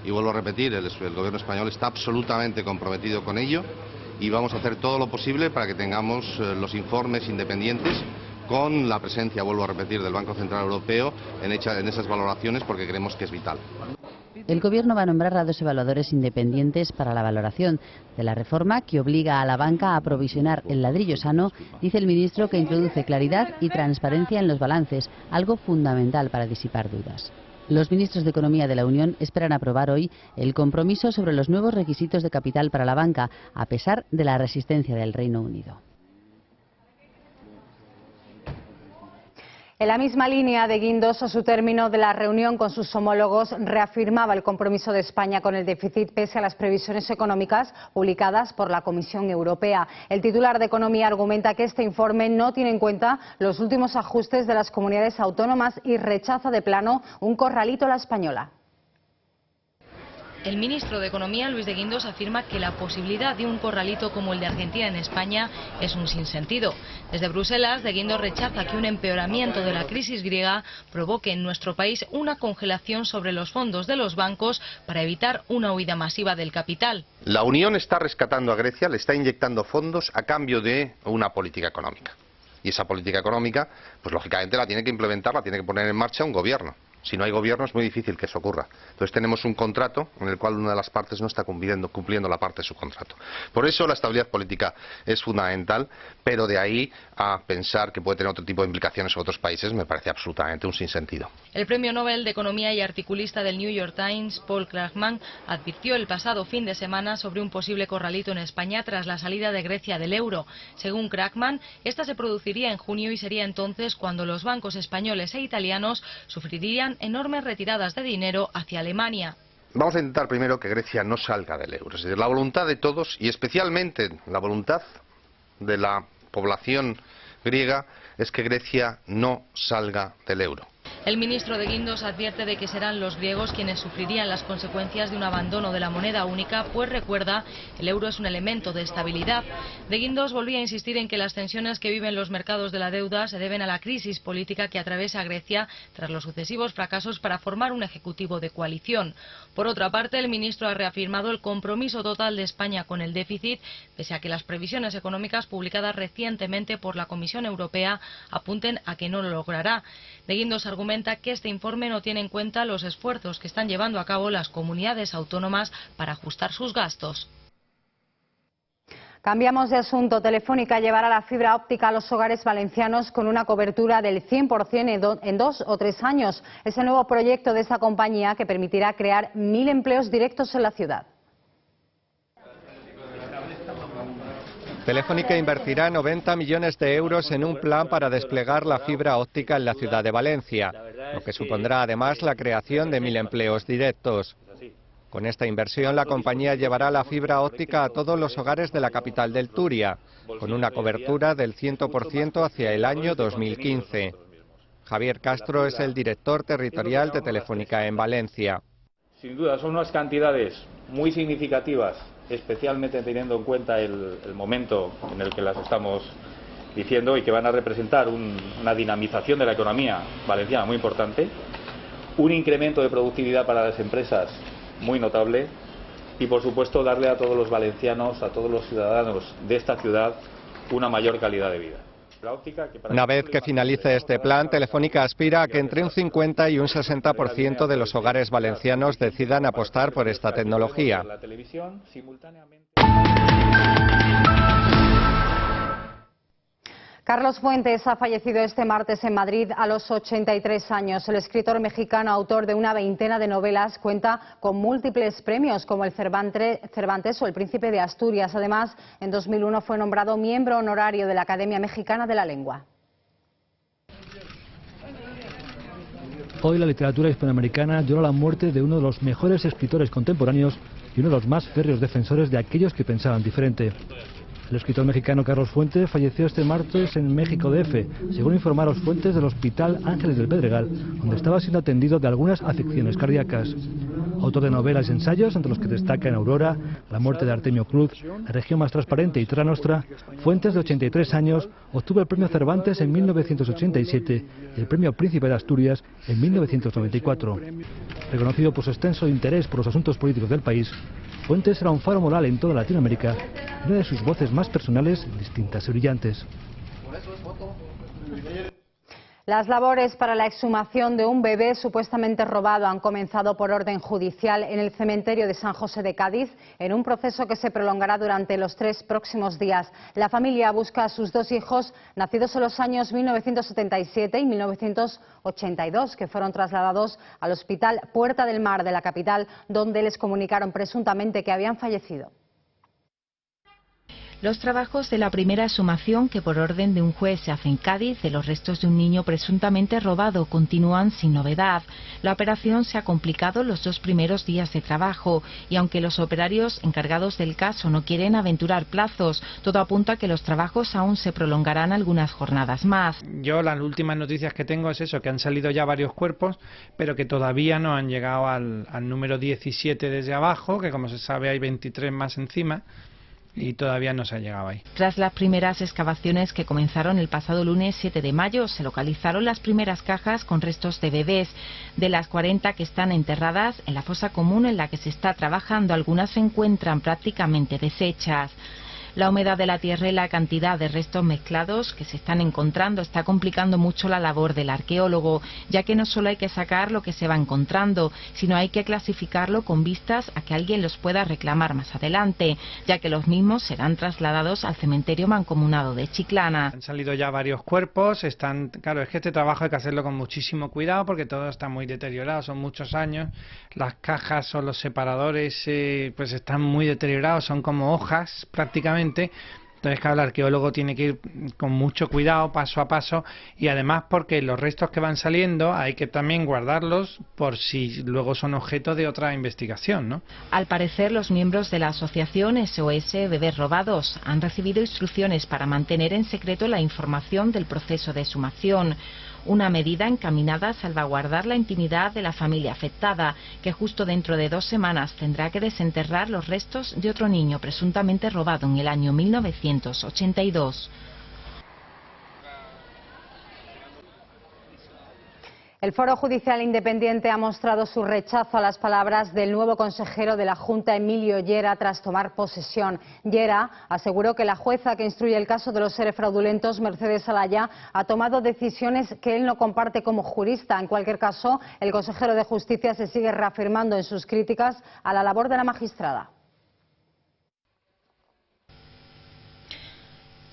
y vuelvo a repetir, el Gobierno español está absolutamente comprometido con ello y vamos a hacer todo lo posible para que tengamos los informes independientes con la presencia, vuelvo a repetir, del Banco Central Europeo en esas valoraciones porque creemos que es vital. El Gobierno va a nombrar a 2 evaluadores independientes para la valoración de la reforma que obliga a la banca a provisionar el ladrillo sano. Dice el ministro que introduce claridad y transparencia en los balances, algo fundamental para disipar dudas. Los ministros de Economía de la Unión esperan aprobar hoy el compromiso sobre los nuevos requisitos de capital para la banca, a pesar de la resistencia del Reino Unido. En la misma línea de Guindos, a su término de la reunión con sus homólogos, reafirmaba el compromiso de España con el déficit pese a las previsiones económicas publicadas por la Comisión Europea. El titular de Economía argumenta que este informe no tiene en cuenta los últimos ajustes de las comunidades autónomas y rechaza de plano un corralito a la española. El ministro de Economía, Luis de Guindos, afirma que la posibilidad de un corralito como el de Argentina en España es un sinsentido. Desde Bruselas, de Guindos rechaza que un empeoramiento de la crisis griega provoque en nuestro país una congelación sobre los fondos de los bancos para evitar una huida masiva del capital. La Unión está rescatando a Grecia, le está inyectando fondos a cambio de una política económica. Y esa política económica, pues lógicamente la tiene que implementar, la tiene que poner en marcha un gobierno. Si no hay gobierno es muy difícil que eso ocurra. Entonces tenemos un contrato en el cual una de las partes no está cumpliendo la parte de su contrato. Por eso la estabilidad política es fundamental, pero de ahí a pensar que puede tener otro tipo de implicaciones en otros países me parece absolutamente un sinsentido. El premio Nobel de Economía y articulista del New York Times, Paul Krugman, advirtió el pasado fin de semana sobre un posible corralito en España tras la salida de Grecia del euro. Según Krugman, esta se produciría en junio y sería entonces cuando los bancos españoles e italianos sufrirían enormes retiradas de dinero hacia Alemania. Vamos a intentar primero que Grecia no salga del euro. Es decir, la voluntad de todos y especialmente la voluntad de la población griega es que Grecia no salga del euro. El ministro de Guindos advierte de que serán los griegos quienes sufrirían las consecuencias de un abandono de la moneda única, pues recuerda, el euro es un elemento de estabilidad. De Guindos volvía a insistir en que las tensiones que viven los mercados de la deuda se deben a la crisis política que atraviesa Grecia tras los sucesivos fracasos para formar un ejecutivo de coalición. Por otra parte, el ministro ha reafirmado el compromiso total de España con el déficit, pese a que las previsiones económicas publicadas recientemente por la Comisión Europea apunten a que no lo logrará. De Guindos argumenta que este informe no tiene en cuenta los esfuerzos que están llevando a cabo las comunidades autónomas para ajustar sus gastos. Cambiamos de asunto. Telefónica llevará la fibra óptica a los hogares valencianos con una cobertura del 100% en 2 o 3 años. Es el nuevo proyecto de esta compañía que permitirá crear 1000 empleos directos en la ciudad. Telefónica invertirá 90 millones de euros en un plan para desplegar la fibra óptica en la ciudad de Valencia, lo que supondrá además la creación de 1000 empleos directos. Con esta inversión, la compañía llevará la fibra óptica a todos los hogares de la capital del Turia, con una cobertura del 100% hacia el año 2015. Javier Castro es el director territorial de Telefónica en Valencia. Sin duda, son unas cantidades muy significativas, especialmente teniendo en cuenta el momento en el que las estamos diciendo y que van a representar una dinamización de la economía valenciana muy importante, un incremento de productividad para las empresas muy notable y, por supuesto, darle a todos los valencianos, a todos los ciudadanos de esta ciudad, una mayor calidad de vida. Una vez que finalice este plan, Telefónica aspira a que entre un 50 y un 60% de los hogares valencianos decidan apostar por esta tecnología. Carlos Fuentes ha fallecido este martes en Madrid a los 83 años. El escritor mexicano, autor de una veintena de novelas, cuenta con múltiples premios como el Cervantes o el Príncipe de Asturias. Además, en 2001 fue nombrado miembro honorario de la Academia Mexicana de la Lengua. Hoy la literatura hispanoamericana llora la muerte de uno de los mejores escritores contemporáneos y uno de los más férreos defensores de aquellos que pensaban diferente. El escritor mexicano Carlos Fuentes falleció este martes en México DF, según informaron fuentes del Hospital Ángeles del Pedregal, donde estaba siendo atendido de algunas afecciones cardíacas. Autor de novelas y ensayos, entre los que destacan Aurora, La muerte de Artemio Cruz, La región más transparente y Terra Nostra, Fuentes, de 83 años, obtuvo el premio Cervantes en 1987 y el premio Príncipe de Asturias en 1994. Reconocido por su extenso interés por los asuntos políticos del país, Fuentes era un faro moral en toda Latinoamérica y una de sus voces más personales, distintas y brillantes. Las labores para la exhumación de un bebé supuestamente robado han comenzado por orden judicial en el cementerio de San José de Cádiz, en un proceso que se prolongará durante los 3 próximos días. La familia busca a sus 2 hijos, nacidos en los años 1977 y 1982, que fueron trasladados al Hospital Puerta del Mar de la capital, donde les comunicaron presuntamente que habían fallecido. Los trabajos de la primera exhumación, que por orden de un juez se hace en Cádiz, de los restos de un niño presuntamente robado, continúan sin novedad. La operación se ha complicado los 2 primeros días de trabajo y aunque los operarios encargados del caso no quieren aventurar plazos, todo apunta a que los trabajos aún se prolongarán algunas jornadas más. Yo las últimas noticias que tengo es eso, que han salido ya varios cuerpos, pero que todavía no han llegado al número 17 desde abajo, que como se sabe hay 23 más encima. Y todavía no se ha llegado ahí. Tras las primeras excavaciones que comenzaron el pasado lunes 7 de mayo, se localizaron las primeras cajas con restos de bebés. De las 40 que están enterradas en la fosa común en la que se está trabajando, algunas se encuentran prácticamente deshechas. La humedad de la tierra y la cantidad de restos mezclados que se están encontrando está complicando mucho la labor del arqueólogo, ya que no solo hay que sacar lo que se va encontrando, sino hay que clasificarlo con vistas a que alguien los pueda reclamar más adelante, ya que los mismos serán trasladados al cementerio mancomunado de Chiclana. Han salido ya varios cuerpos, claro, es que este trabajo hay que hacerlo con muchísimo cuidado porque todo está muy deteriorado, son muchos años, las cajas o los separadores pues están muy deteriorados, son como hojas prácticamente. Entonces, claro, el arqueólogo tiene que ir con mucho cuidado, paso a paso, y además porque los restos que van saliendo hay que también guardarlos por si luego son objeto de otra investigación, ¿no? Al parecer, los miembros de la asociación SOS Bebés Robados han recibido instrucciones para mantener en secreto la información del proceso de exhumación. Una medida encaminada a salvaguardar la intimidad de la familia afectada, que justo dentro de 2 semanas tendrá que desenterrar los restos de otro niño presuntamente robado en el año 1982. El Foro Judicial Independiente ha mostrado su rechazo a las palabras del nuevo consejero de la Junta, Emilio Llera, tras tomar posesión. Llera aseguró que la jueza que instruye el caso de los seres fraudulentos, Mercedes Alaya, ha tomado decisiones que él no comparte como jurista. En cualquier caso, el consejero de Justicia se sigue reafirmando en sus críticas a la labor de la magistrada.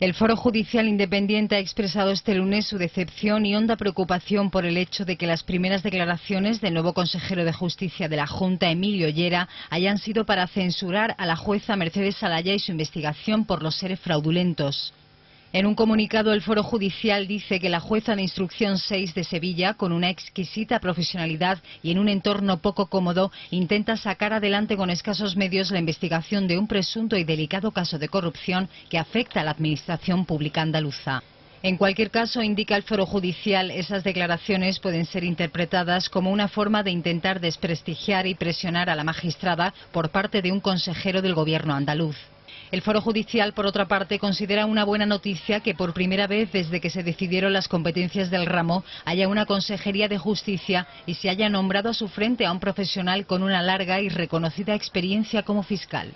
El Foro Judicial Independiente ha expresado este lunes su decepción y honda preocupación por el hecho de que las primeras declaraciones del nuevo consejero de Justicia de la Junta, Emilio Llera, hayan sido para censurar a la jueza Mercedes Alaya y su investigación por los seres fraudulentos. En un comunicado, el Foro Judicial dice que la jueza de Instrucción 6 de Sevilla, con una exquisita profesionalidad y en un entorno poco cómodo, intenta sacar adelante con escasos medios la investigación de un presunto y delicado caso de corrupción que afecta a la administración pública andaluza. En cualquier caso, indica el Foro Judicial, esas declaraciones pueden ser interpretadas como una forma de intentar desprestigiar y presionar a la magistrada por parte de un consejero del gobierno andaluz. El Foro Judicial, por otra parte, considera una buena noticia que por primera vez desde que se decidieron las competencias del ramo haya una Consejería de Justicia y se haya nombrado a su frente a un profesional con una larga y reconocida experiencia como fiscal.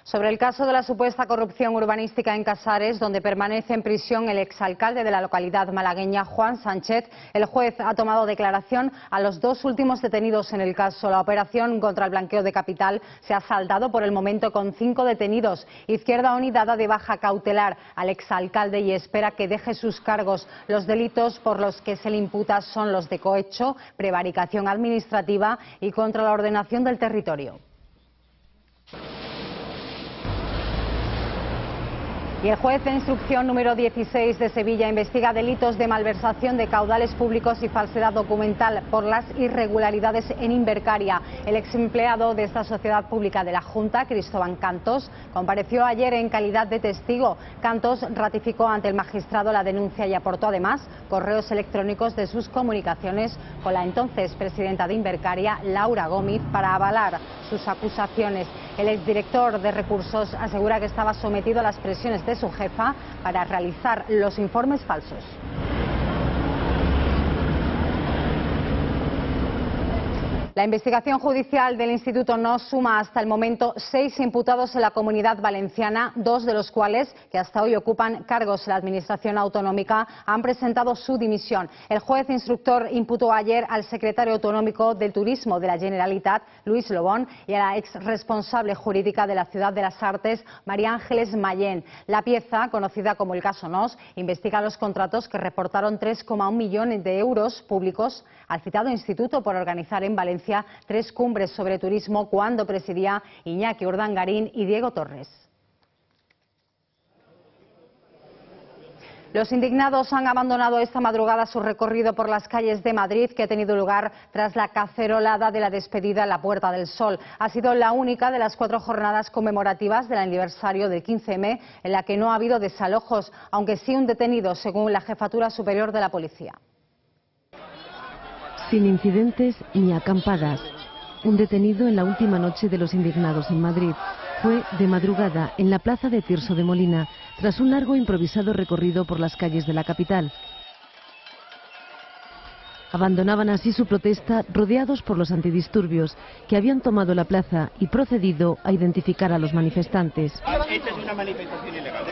Sobre el caso de la supuesta corrupción urbanística en Casares, donde permanece en prisión el exalcalde de la localidad malagueña, Juan Sánchez, el juez ha tomado declaración a los 2 últimos detenidos en el caso. La operación contra el blanqueo de capital se ha saldado por el momento con 5 detenidos. Izquierda Unida da de baja cautelar al exalcalde y espera que deje sus cargos. Los delitos por los que se le imputa son los de cohecho, prevaricación administrativa y contra la ordenación del territorio. Y el juez de instrucción número 16 de Sevilla investiga delitos de malversación de caudales públicos y falsedad documental por las irregularidades en Invercaria. El exempleado de esta sociedad pública de la Junta, Cristóbal Cantos, compareció ayer en calidad de testigo. Cantos ratificó ante el magistrado la denuncia y aportó además correos electrónicos de sus comunicaciones con la entonces presidenta de Invercaria, Laura Gómez, para avalar sus acusaciones. El exdirector de Recursos asegura que estaba sometido a las presiones de su jefa para realizar los informes falsos. La investigación judicial del Instituto NOS suma hasta el momento 6 imputados en la Comunidad Valenciana, 2 de los cuales, que hasta hoy ocupan cargos en la Administración Autonómica, han presentado su dimisión. El juez instructor imputó ayer al secretario autonómico del Turismo de la Generalitat, Luis Lobón, y a la ex responsable jurídica de la Ciudad de las Artes, María Ángeles Mayén. La pieza, conocida como el caso NOS, investiga los contratos que reportaron 3,1 millones de euros públicos al citado instituto por organizar en Valencia 3 cumbres sobre turismo cuando presidía Iñaki Urdangarín y Diego Torres. Los indignados han abandonado esta madrugada su recorrido por las calles de Madrid, que ha tenido lugar tras la cacerolada de la despedida en la Puerta del Sol. Ha sido la única de las 4 jornadas conmemorativas del aniversario del 15M en la que no ha habido desalojos, aunque sí un detenido, según la Jefatura Superior de la Policía. Sin incidentes ni acampadas. Un detenido en la última noche de los indignados en Madrid. Fue de madrugada en la plaza de Tirso de Molina, tras un largo improvisado recorrido por las calles de la capital. Abandonaban así su protesta rodeados por los antidisturbios, que habían tomado la plaza y procedido a identificar a los manifestantes. Esta es una manifestación ilegal.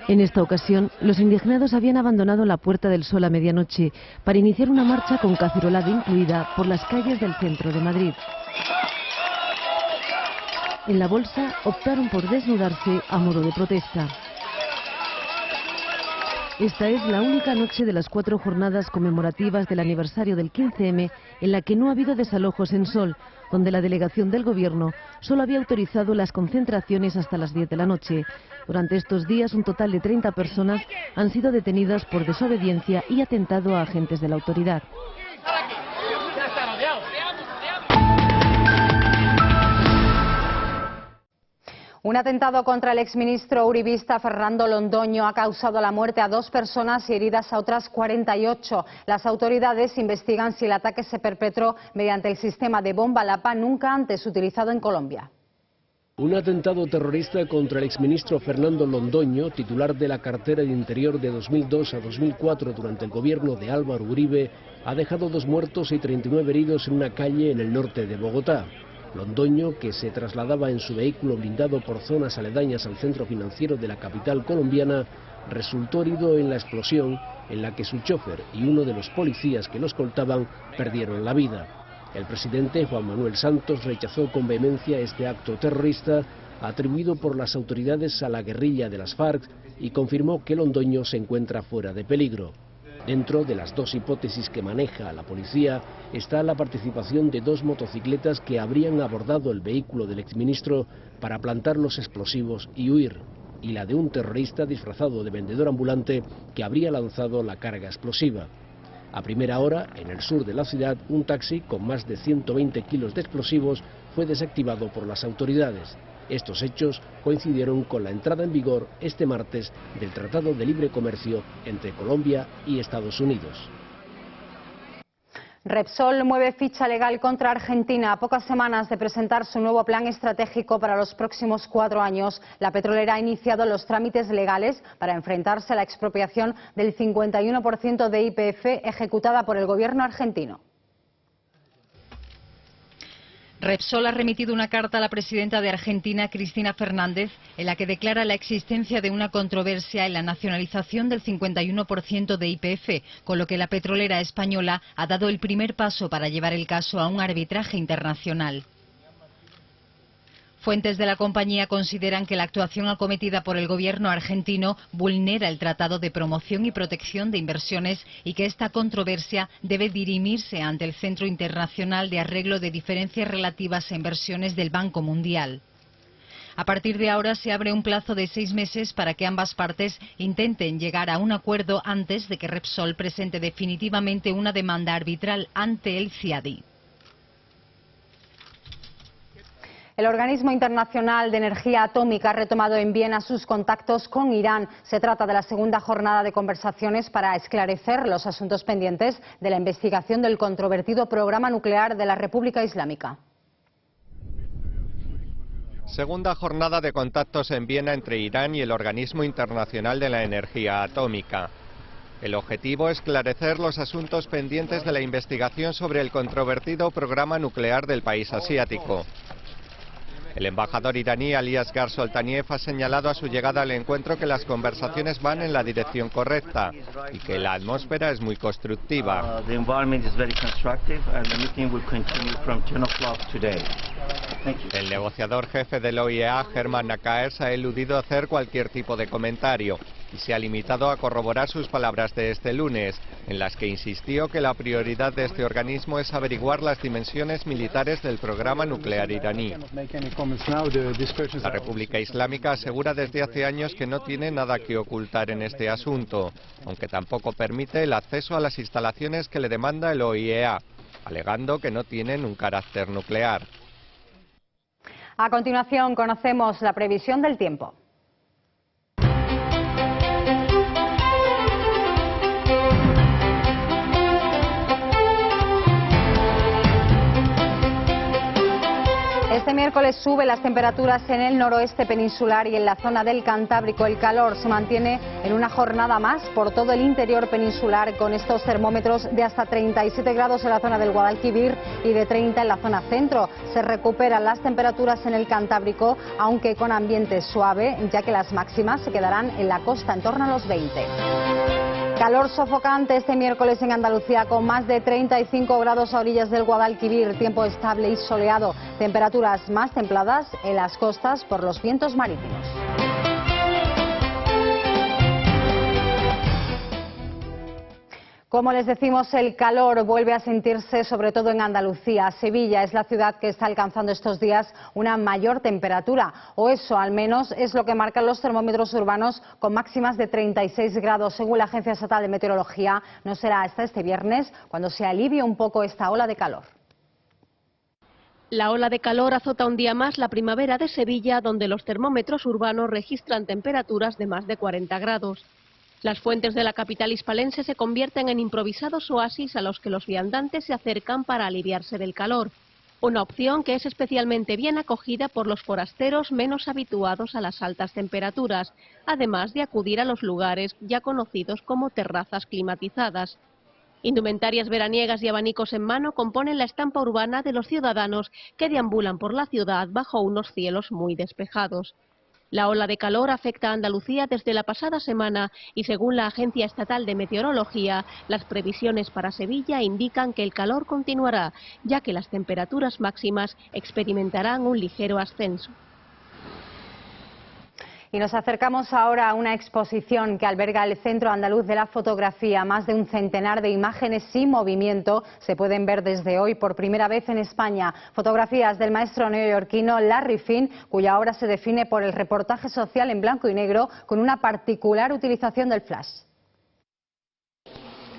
En esta ocasión, los indignados habían abandonado la Puerta del Sol a medianoche para iniciar una marcha con cacerolada incluida por las calles del centro de Madrid. En la Bolsa optaron por desnudarse a modo de protesta. Esta es la única noche de las 4 jornadas conmemorativas del aniversario del 15M en la que no ha habido desalojos en Sol, donde la delegación del Gobierno solo había autorizado las concentraciones hasta las 10 de la noche. Durante estos días, un total de 30 personas han sido detenidas por desobediencia y atentado a agentes de la autoridad. Un atentado contra el exministro uribista Fernando Londoño ha causado la muerte a 2 personas y heridas a otras 48. Las autoridades investigan si el ataque se perpetró mediante el sistema de bomba Lapa nunca antes utilizado en Colombia. Un atentado terrorista contra el exministro Fernando Londoño, titular de la cartera de Interior de 2002 a 2004 durante el gobierno de Álvaro Uribe, ha dejado 2 muertos y 39 heridos en una calle en el norte de Bogotá. Londoño, que se trasladaba en su vehículo blindado por zonas aledañas al centro financiero de la capital colombiana, resultó herido en la explosión en la que su chofer y uno de los policías que lo escoltaban perdieron la vida. El presidente Juan Manuel Santos rechazó con vehemencia este acto terrorista atribuido por las autoridades a la guerrilla de las FARC y confirmó que Londoño se encuentra fuera de peligro. Dentro de las 2 hipótesis que maneja la policía está la participación de 2 motocicletas que habrían abordado el vehículo del exministro para plantar los explosivos y huir, y la de un terrorista disfrazado de vendedor ambulante que habría lanzado la carga explosiva. A primera hora, en el sur de la ciudad, un taxi con más de 120 kilos de explosivos fue desactivado por las autoridades. Estos hechos coincidieron con la entrada en vigor este martes del Tratado de Libre Comercio entre Colombia y Estados Unidos. Repsol mueve ficha legal contra Argentina. A pocas semanas de presentar su nuevo plan estratégico para los próximos 4 años, la petrolera ha iniciado los trámites legales para enfrentarse a la expropiación del 51% de YPF ejecutada por el gobierno argentino. Repsol ha remitido una carta a la presidenta de Argentina, Cristina Fernández, en la que declara la existencia de una controversia en la nacionalización del 51% de YPF, con lo que la petrolera española ha dado el primer paso para llevar el caso a un arbitraje internacional. Fuentes de la compañía consideran que la actuación acometida por el gobierno argentino vulnera el Tratado de Promoción y Protección de Inversiones y que esta controversia debe dirimirse ante el Centro Internacional de Arreglo de Diferencias Relativas a Inversiones del Banco Mundial. A partir de ahora se abre un plazo de 6 meses para que ambas partes intenten llegar a un acuerdo antes de que Repsol presente definitivamente una demanda arbitral ante el CIADI. El Organismo Internacional de Energía Atómica ha retomado en Viena sus contactos con Irán. Se trata de la segunda jornada de conversaciones para esclarecer los asuntos pendientes de la investigación del controvertido programa nuclear de la República Islámica. Segunda jornada de contactos en Viena entre Irán y el Organismo Internacional de la Energía Atómica. El objetivo es esclarecer los asuntos pendientes de la investigación sobre el controvertido programa nuclear del país asiático. El embajador iraní Ali Asghar Soltaniev ha señalado a su llegada al encuentro que las conversaciones van en la dirección correcta y que la atmósfera es muy constructiva. El negociador jefe de la OIEA, Hermann Nakaes, ha eludido hacer cualquier tipo de comentario y se ha limitado a corroborar sus palabras de este lunes, en las que insistió que la prioridad de este organismo es averiguar las dimensiones militares del programa nuclear iraní. La República Islámica asegura desde hace años que no tiene nada que ocultar en este asunto, aunque tampoco permite el acceso a las instalaciones que le demanda el OIEA, alegando que no tienen un carácter nuclear. A continuación conocemos la previsión del tiempo. Este miércoles suben las temperaturas en el noroeste peninsular y en la zona del Cantábrico. El calor se mantiene en una jornada más por todo el interior peninsular, con estos termómetros de hasta 37 grados en la zona del Guadalquivir y de 30 en la zona centro. Se recuperan las temperaturas en el Cantábrico, aunque con ambiente suave, ya que las máximas se quedarán en la costa en torno a los 20. Calor sofocante este miércoles en Andalucía, con más de 35 grados a orillas del Guadalquivir, tiempo estable y soleado, temperaturas más templadas en las costas por los vientos marítimos. Como les decimos, el calor vuelve a sentirse sobre todo en Andalucía. Sevilla es la ciudad que está alcanzando estos días una mayor temperatura, o eso al menos es lo que marcan los termómetros urbanos, con máximas de 36 grados. Según la Agencia Estatal de Meteorología, no será hasta este viernes cuando se alivie un poco esta ola de calor. La ola de calor azota un día más la primavera de Sevilla, donde los termómetros urbanos registran temperaturas de más de 40 grados. Las fuentes de la capital hispalense se convierten en improvisados oasis a los que los viandantes se acercan para aliviarse del calor. Una opción que es especialmente bien acogida por los forasteros menos habituados a las altas temperaturas, además de acudir a los lugares ya conocidos como terrazas climatizadas. Indumentarias veraniegas y abanicos en mano componen la estampa urbana de los ciudadanos que deambulan por la ciudad bajo unos cielos muy despejados. La ola de calor afecta a Andalucía desde la pasada semana y, según la Agencia Estatal de Meteorología, las previsiones para Sevilla indican que el calor continuará, ya que las temperaturas máximas experimentarán un ligero ascenso. Y nos acercamos ahora a una exposición que alberga el Centro Andaluz de la Fotografía. Más de un centenar de imágenes sin movimiento se pueden ver desde hoy por primera vez en España. Fotografías del maestro neoyorquino Larry Fink, cuya obra se define por el reportaje social en blanco y negro con una particular utilización del flash.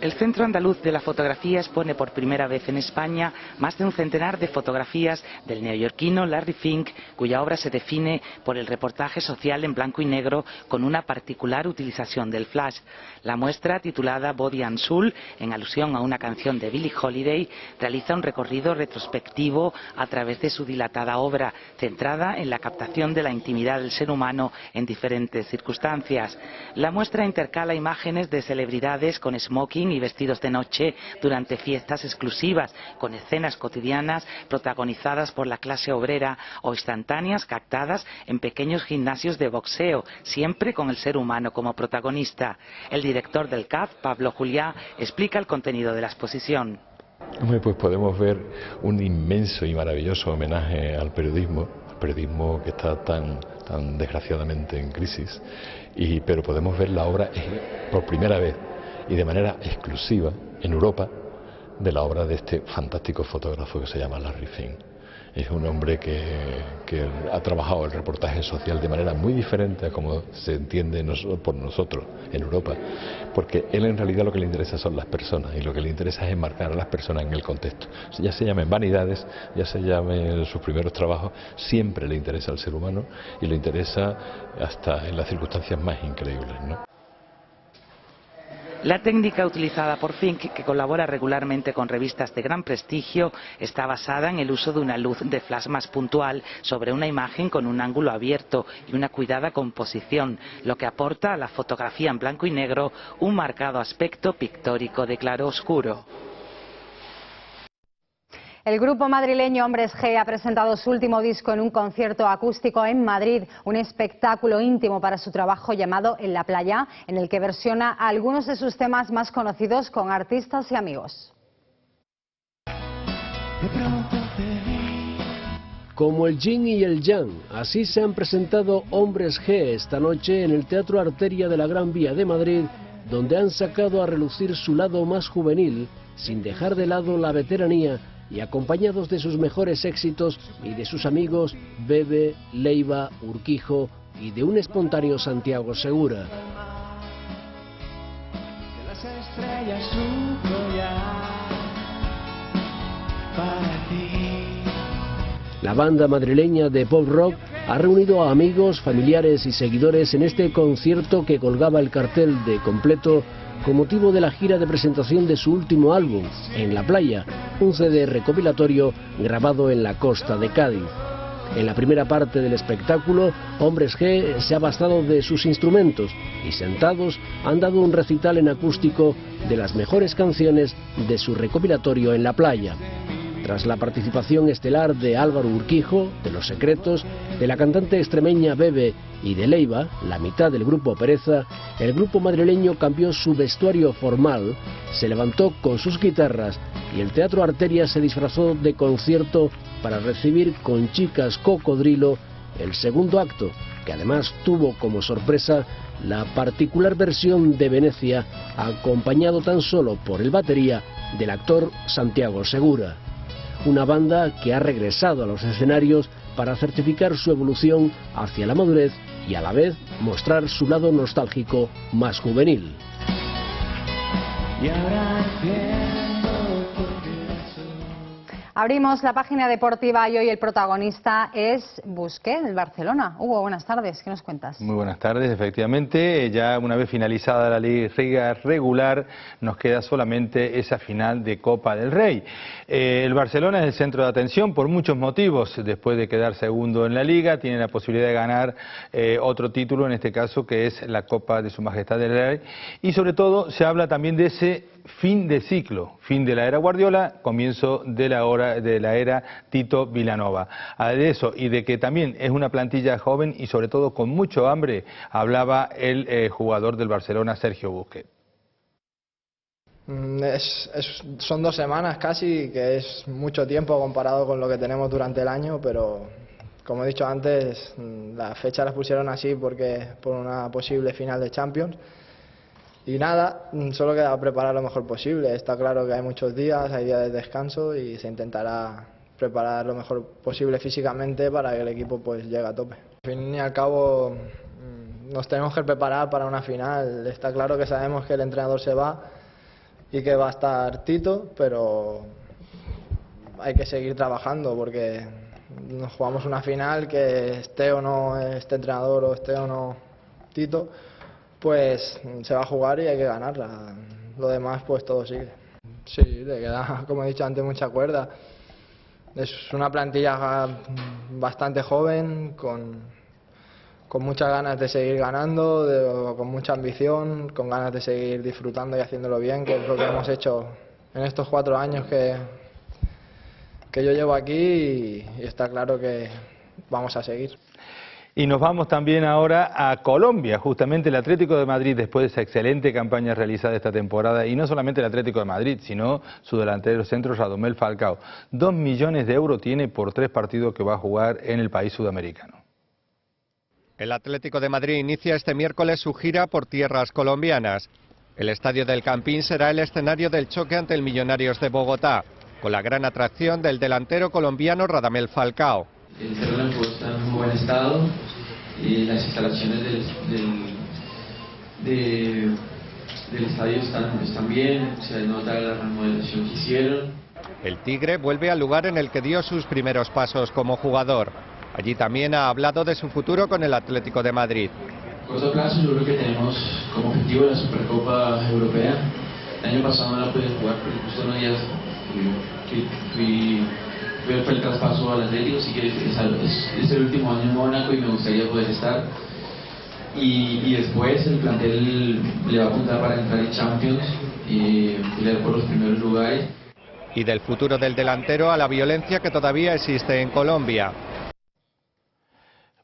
El Centro Andaluz de la Fotografía expone por primera vez en España más de un centenar de fotografías del neoyorquino Larry Fink, cuya obra se define por el reportaje social en blanco y negro con una particular utilización del flash. La muestra, titulada Body and Soul, en alusión a una canción de Billie Holiday, realiza un recorrido retrospectivo a través de su dilatada obra, centrada en la captación de la intimidad del ser humano en diferentes circunstancias. La muestra intercala imágenes de celebridades con smoking y vestidos de noche durante fiestas exclusivas, con escenas cotidianas protagonizadas por la clase obrera o instantáneas captadas en pequeños gimnasios de boxeo, siempre con el ser humano como protagonista. El director del CAF, Pablo Juliá, explica el contenido de la exposición. Hombre, pues podemos ver un inmenso y maravilloso homenaje al periodismo que está tan desgraciadamente en crisis, pero podemos ver la obra por primera vez y de manera exclusiva en Europa de la obra de este fantástico fotógrafo que se llama Larry Fink. Es un hombre que ha trabajado el reportaje social de manera muy diferente a como se entiende por nosotros en Europa, porque él en realidad lo que le interesa son las personas y lo que le interesa es enmarcar a las personas en el contexto. Ya se llamen vanidades, ya se llamen sus primeros trabajos, siempre le interesa al ser humano y le interesa hasta en las circunstancias más increíbles, ¿no? La técnica utilizada por Fink, que colabora regularmente con revistas de gran prestigio, está basada en el uso de una luz de flash más puntual sobre una imagen con un ángulo abierto y una cuidada composición, lo que aporta a la fotografía en blanco y negro un marcado aspecto pictórico de claro-oscuro. El grupo madrileño Hombres G ha presentado su último disco en un concierto acústico en Madrid, un espectáculo íntimo para su trabajo llamado En la playa, en el que versiona algunos de sus temas más conocidos con artistas y amigos. Como el yin y el yang, así se han presentado Hombres G esta noche en el Teatro Arteria de la Gran Vía de Madrid, donde han sacado a relucir su lado más juvenil, sin dejar de lado la veteranía, y acompañados de sus mejores éxitos y de sus amigos Bebe, Leiva, Urquijo y de un espontáneo Santiago Segura. La banda madrileña de pop rock ha reunido a amigos, familiares y seguidores en este concierto que colgaba el cartel de completo con motivo de la gira de presentación de su último álbum, En la playa, un CD recopilatorio grabado en la costa de Cádiz. En la primera parte del espectáculo, Hombres G se ha bastado de sus instrumentos y sentados han dado un recital en acústico de las mejores canciones de su recopilatorio En la playa. Tras la participación estelar de Álvaro Urquijo, de Los Secretos, de la cantante extremeña Bebe y de Leiva, la mitad del grupo Pereza, el grupo madrileño cambió su vestuario formal, se levantó con sus guitarras y el Teatro Arteria se disfrazó de concierto para recibir con Chicas Cocodrilo el segundo acto, que además tuvo como sorpresa la particular versión de Venecia, acompañado tan solo por el batería del actor Santiago Segura. Una banda que ha regresado a los escenarios para certificar su evolución hacia la madurez y a la vez mostrar su lado nostálgico más juvenil. Abrimos la página deportiva y hoy el protagonista es Busquets, del Barcelona. Hugo, buenas tardes, ¿qué nos cuentas? Muy buenas tardes, efectivamente, ya una vez finalizada la liga regular, nos queda solamente esa final de Copa del Rey. El Barcelona es el centro de atención por muchos motivos. Después de quedar segundo en la liga, tiene la posibilidad de ganar otro título, en este caso, que es la Copa de Su Majestad el Rey. Y sobre todo se habla también de ese fin de ciclo, fin de la era Guardiola, comienzo de la era Tito Vilanova. De eso y de que también es una plantilla joven y sobre todo con mucho hambre, hablaba el jugador del Barcelona, Sergio Busquets. Son 2 semanas casi, que es mucho tiempo comparado con lo que tenemos durante el año, pero como he dicho antes, la fecha las pusieron así por una posible final de Champions. Y nada, solo queda preparar lo mejor posible. Está claro que hay muchos días, hay días de descanso y se intentará preparar lo mejor posible físicamente para que el equipo pues llegue a tope. Al fin y al cabo nos tenemos que preparar para una final. Está claro que sabemos que el entrenador se va y que va a estar Tito, pero hay que seguir trabajando porque nos jugamos una final que esté o no este entrenador o esté o no Tito, pues se va a jugar y hay que ganarla. Lo demás pues todo sigue. Sí, le queda, como he dicho antes, mucha cuerda. Es una plantilla bastante joven, con muchas ganas de seguir ganando, con mucha ambición, con ganas de seguir disfrutando y haciéndolo bien, que es lo que hemos hecho en estos 4 años que yo llevo aquí y está claro que vamos a seguir. Y nos vamos también ahora a Colombia, justamente el Atlético de Madrid, después de esa excelente campaña realizada esta temporada, y no solamente el Atlético de Madrid, sino su delantero centro Radamel Falcao. 2 millones de euros tiene por 3 partidos que va a jugar en el país sudamericano. El Atlético de Madrid inicia este miércoles su gira por tierras colombianas. El estadio del Campín será el escenario del choque ante el Millonarios de Bogotá, con la gran atracción del delantero colombiano Radamel Falcao. El terreno está en muy buen estado, las instalaciones del estadio están bien, se nota la remodelación que hicieron. El Tigre vuelve al lugar en el que dio sus primeros pasos como jugador. Allí también ha hablado de su futuro con el Atlético de Madrid. A corto plazo yo creo que tenemos como objetivo la Supercopa Europea. El año pasado no la pude jugar porque justo unos días fue el traspaso al Atlético, así que es el último año en Mónaco y me gustaría poder estar. Y después el plantel le va a apuntar para entrar en Champions y pelear por los primeros lugares. Y del futuro del delantero a la violencia que todavía existe en Colombia.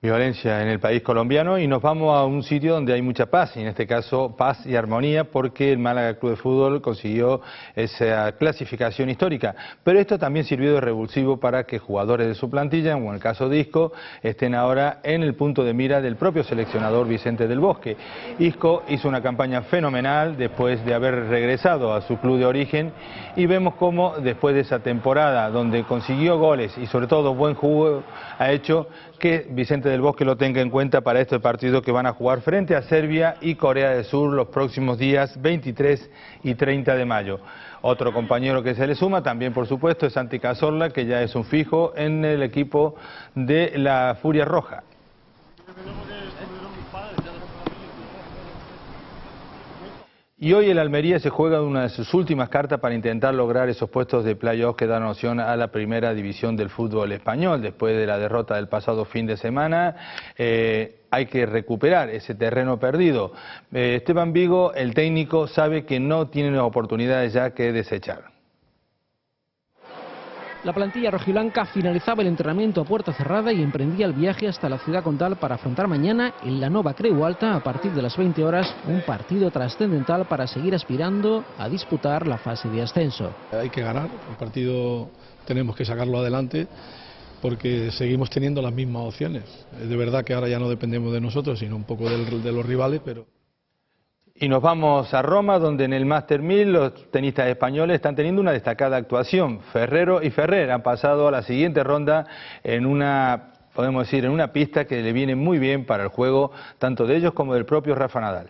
Violencia en el país colombiano y nos vamos a un sitio donde hay mucha paz, y en este caso paz y armonía, porque el Málaga Club de Fútbol consiguió esa clasificación histórica. Pero esto también sirvió de revulsivo para que jugadores de su plantilla, como en el caso de Isco, estén ahora en el punto de mira del propio seleccionador Vicente del Bosque. Isco hizo una campaña fenomenal después de haber regresado a su club de origen y vemos cómo después de esa temporada donde consiguió goles y sobre todo buen juego, ha hecho que Vicente del Bosque lo tenga en cuenta para este partido que van a jugar frente a Serbia y Corea del Sur los próximos días 23 y 30 de mayo. Otro compañero que se le suma también, por supuesto, es Santi Cazorla, que ya es un fijo en el equipo de la Furia Roja. Y hoy el Almería se juega una de sus últimas cartas para intentar lograr esos puestos de playoff que dan opción a la primera división del fútbol español. Después de la derrota del pasado fin de semana, hay que recuperar ese terreno perdido. Esteban Vigo, el técnico, sabe que no tiene oportunidades ya que desechar. La plantilla rojiblanca finalizaba el entrenamiento a puerta cerrada y emprendía el viaje hasta la ciudad condal para afrontar mañana en la Nova Creu Alta, a partir de las 20 horas, un partido trascendental para seguir aspirando a disputar la fase de ascenso. Hay que ganar, el partido tenemos que sacarlo adelante porque seguimos teniendo las mismas opciones. Es de verdad que ahora ya no dependemos de nosotros, sino un poco de los rivales, pero... Y nos vamos a Roma, donde en el Master 1000 los tenistas españoles están teniendo una destacada actuación. Ferrero y Ferrer han pasado a la siguiente ronda en una, podemos decir, en una pista que le viene muy bien para el juego, tanto de ellos como del propio Rafa Nadal.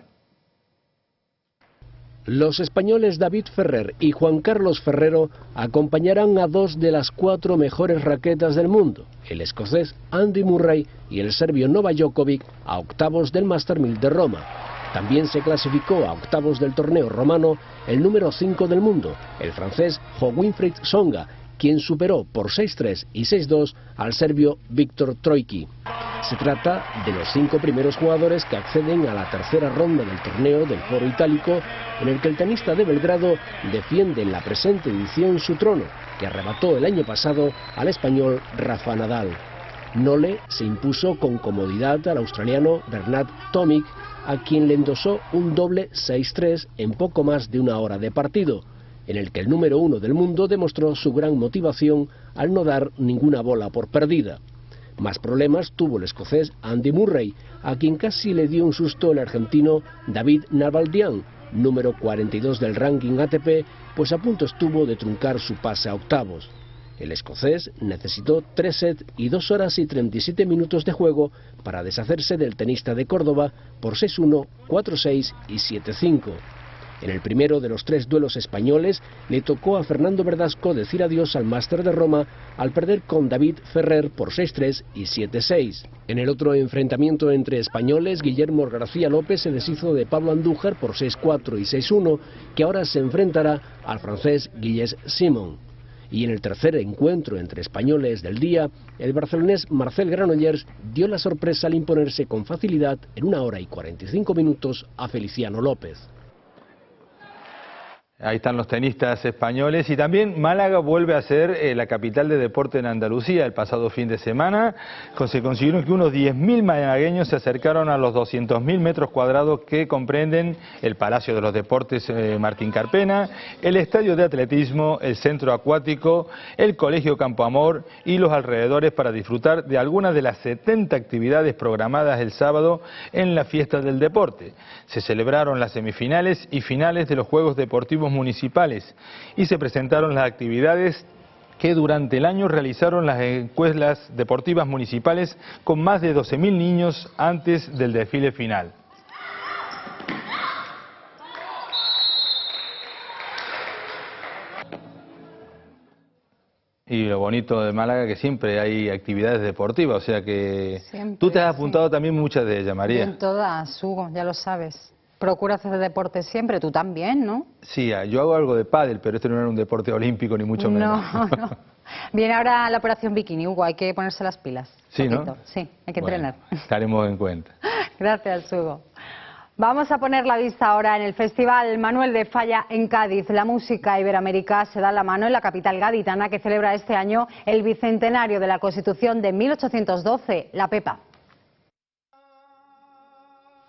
Los españoles David Ferrer y Juan Carlos Ferrero acompañarán a dos de las 4 mejores raquetas del mundo, el escocés Andy Murray y el serbio Novak Djokovic, a octavos del Master 1000 de Roma. También se clasificó a octavos del torneo romano el número 5 del mundo, el francés Jo-Wilfried Tsonga, quien superó por 6-3 y 6-2 al serbio Viktor Troicki. Se trata de los 5 primeros jugadores que acceden a la tercera ronda del torneo del Foro Itálico, en el que el tenista de Belgrado defiende en la presente edición su trono, que arrebató el año pasado al español Rafa Nadal. Nole se impuso con comodidad al australiano Bernard Tomic, a quien le endosó un doble 6-3 en poco más de una hora de partido, en el que el número 1 del mundo demostró su gran motivación al no dar ninguna bola por perdida. Más problemas tuvo el escocés Andy Murray, a quien casi le dio un susto el argentino David Nalbandian, número 42 del ranking ATP, pues a punto estuvo de truncar su pase a octavos. El escocés necesitó 3 sets y 2 horas y 37 minutos de juego para deshacerse del tenista de Córdoba por 6-1, 4-6 y 7-5. En el primero de los 3 duelos españoles le tocó a Fernando Verdasco decir adiós al Máster de Roma al perder con David Ferrer por 6-3 y 7-6. En el otro enfrentamiento entre españoles, Guillermo García López se deshizo de Pablo Andújar por 6-4 y 6-1, que ahora se enfrentará al francés Gilles Simon. Y en el tercer encuentro entre españoles del día, el barcelonés Marcel Granollers dio la sorpresa al imponerse con facilidad en 1 hora y 45 minutos a Feliciano López. Ahí están los tenistas españoles y también Málaga vuelve a ser la capital de deporte en Andalucía. El pasado fin de semana se consiguieron que unos 10.000 malagueños se acercaron a los 200.000 metros cuadrados que comprenden el Palacio de los Deportes Martín Carpena, el estadio de atletismo, el centro acuático, el Colegio Campo Amor y los alrededores para disfrutar de algunas de las 70 actividades programadas el sábado en la fiesta del deporte. Se celebraron las semifinales y finales de los Juegos Deportivos Municipales y se presentaron las actividades que durante el año realizaron las escuelas deportivas municipales con más de 12.000 niños antes del desfile final. Y lo bonito de Málaga es que siempre hay actividades deportivas, o sea que siempre, tú te has apuntado también muchas de ellas, María. En todas, Hugo, ya lo sabes. Procura hacer deporte siempre, tú también, ¿no? Sí, yo hago algo de pádel, pero esto no era un deporte olímpico ni mucho menos. No. Viene ahora la operación bikini, Hugo, hay que ponerse las pilas. Sí, ¿no? Sí, hay que entrenar. Estaremos en cuenta. Gracias, Hugo. Vamos a poner la vista ahora en el Festival Manuel de Falla en Cádiz. La música iberoamericana se da la mano en la capital gaditana, que celebra este año el bicentenario de la Constitución de 1812, la Pepa.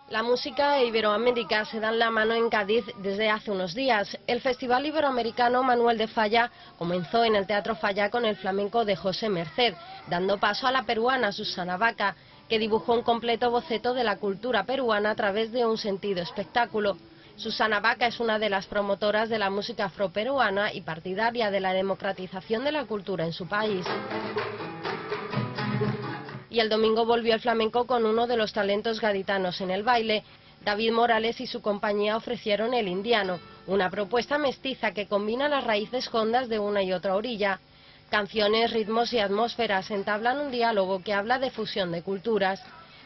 La música iberoamérica se da la mano en Cádiz desde hace unos días. El Festival Iberoamericano Manuel de Falla comenzó en el Teatro Falla con el flamenco de José Merced, dando paso a la peruana Susana Vaca, que dibujó un completo boceto de la cultura peruana a través de un sentido espectáculo. Susana Vaca es una de las promotoras de la música afroperuana y partidaria de la democratización de la cultura en su país. Y el domingo volvió el flamenco con uno de los talentos gaditanos en el baile. David Morales y su compañía ofrecieron el indiano, una propuesta mestiza que combina las raíces hondas de una y otra orilla. Canciones, ritmos y atmósferas entablan un diálogo que habla de fusión de culturas.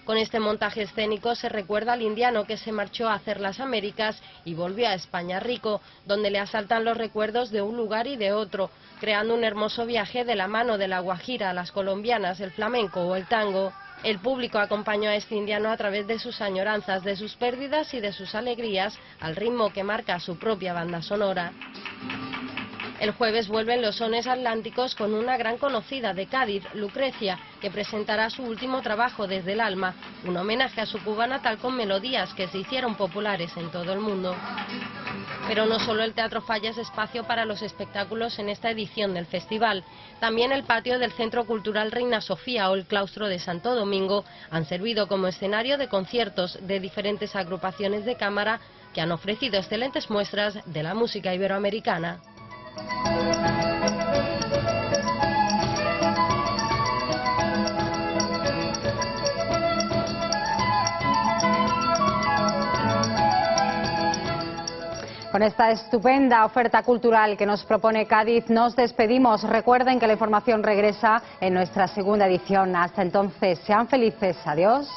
Con este montaje escénico se recuerda al indiano que se marchó a hacer las Américas y volvió a España rico, donde le asaltan los recuerdos de un lugar y de otro, creando un hermoso viaje de la mano de la guajira, las colombianas, el flamenco o el tango. El público acompañó a este indiano a través de sus añoranzas, de sus pérdidas y de sus alegrías, al ritmo que marca su propia banda sonora. El jueves vuelven los sones atlánticos con una gran conocida de Cádiz, Lucrecia, que presentará su último trabajo, Desde el alma, un homenaje a su Cuba natal con melodías que se hicieron populares en todo el mundo. Pero no solo el Teatro Falla es espacio para los espectáculos en esta edición del festival. También el patio del Centro Cultural Reina Sofía o el claustro de Santo Domingo han servido como escenario de conciertos de diferentes agrupaciones de cámara que han ofrecido excelentes muestras de la música iberoamericana. Con esta estupenda oferta cultural que nos propone Cádiz, nos despedimos. Recuerden que la información regresa en nuestra segunda edición. Hasta entonces, sean felices. Adiós.